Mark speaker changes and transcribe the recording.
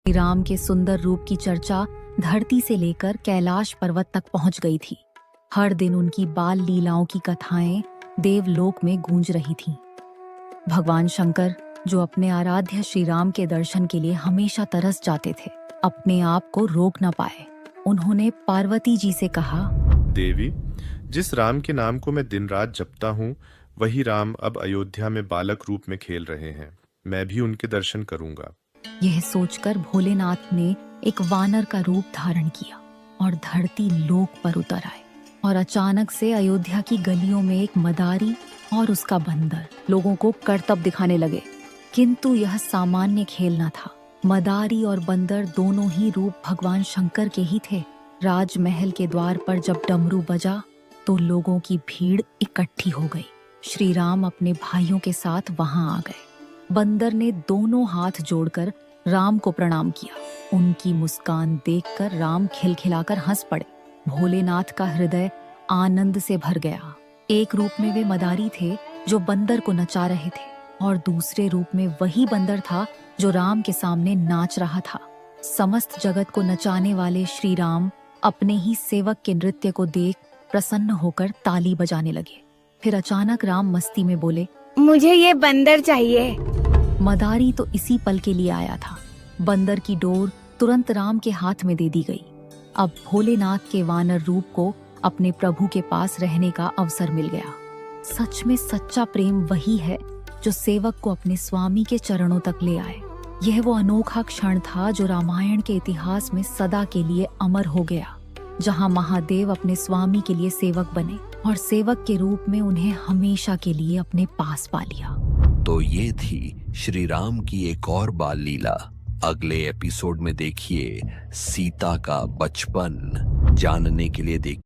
Speaker 1: श्री राम के सुंदर रूप की चर्चा धरती से लेकर कैलाश पर्वत तक पहुंच गई थी। हर दिन उनकी बाल लीलाओं की कथाएं देवलोक में गूंज रही थीं। भगवान शंकर, जो अपने आराध्य श्री राम के दर्शन के लिए हमेशा तरस जाते थे, अपने आप को रोक न पाए। उन्होंने पार्वती जी से कहा,
Speaker 2: देवी, जिस राम के नाम को मैं दिन रात जपता हूँ, वही राम अब अयोध्या में बालक रूप में खेल रहे हैं। मैं भी उनके दर्शन करूंगा।
Speaker 1: यह सोचकर भोलेनाथ ने एक वानर का रूप धारण किया और धरती लोक पर उतर आए। और अचानक से अयोध्या की गलियों में एक मदारी और उसका बंदर लोगों को करतब दिखाने लगे। किंतु यह सामान्य खेल न था। मदारी और बंदर दोनों ही रूप भगवान शंकर के ही थे। राजमहल के द्वार पर जब डमरू बजा तो लोगों की भीड़ इकट्ठी हो गई। श्री राम अपने भाइयों के साथ वहां आ गए। बंदर ने दोनों हाथ जोड़कर राम को प्रणाम किया। उनकी मुस्कान देखकर राम खिलखिलाकर हंस पड़े। भोलेनाथ का हृदय आनंद से भर गया। एक रूप में वे मदारी थे जो बंदर को नचा रहे थे, और दूसरे रूप में वही बंदर था जो राम के सामने नाच रहा था। समस्त जगत को नचाने वाले श्री राम अपने ही सेवक के नृत्य को देख प्रसन्न होकर ताली बजाने लगे। फिर अचानक राम मस्ती में बोले,
Speaker 3: मुझे ये बंदर चाहिए।
Speaker 1: मदारी तो इसी पल के लिए आया था। बंदर की डोर तुरंत राम के हाथ में दे दी गई। अब भोलेनाथ के वानर रूप को अपने प्रभु के पास रहने का अवसर मिल गया। सच में सच्चा प्रेम वही है जो सेवक को अपने स्वामी के चरणों तक ले आए। यह वो अनोखा क्षण था जो रामायण के इतिहास में सदा के लिए अमर हो गया, जहां महादेव अपने स्वामी के लिए सेवक बने और सेवक के रूप में उन्हें हमेशा के लिए अपने पास पा लिया।
Speaker 4: तो ये थी श्री राम की एक और बाल लीला। अगले एपिसोड में देखिए सीता का बचपन। जानने के लिए देखिए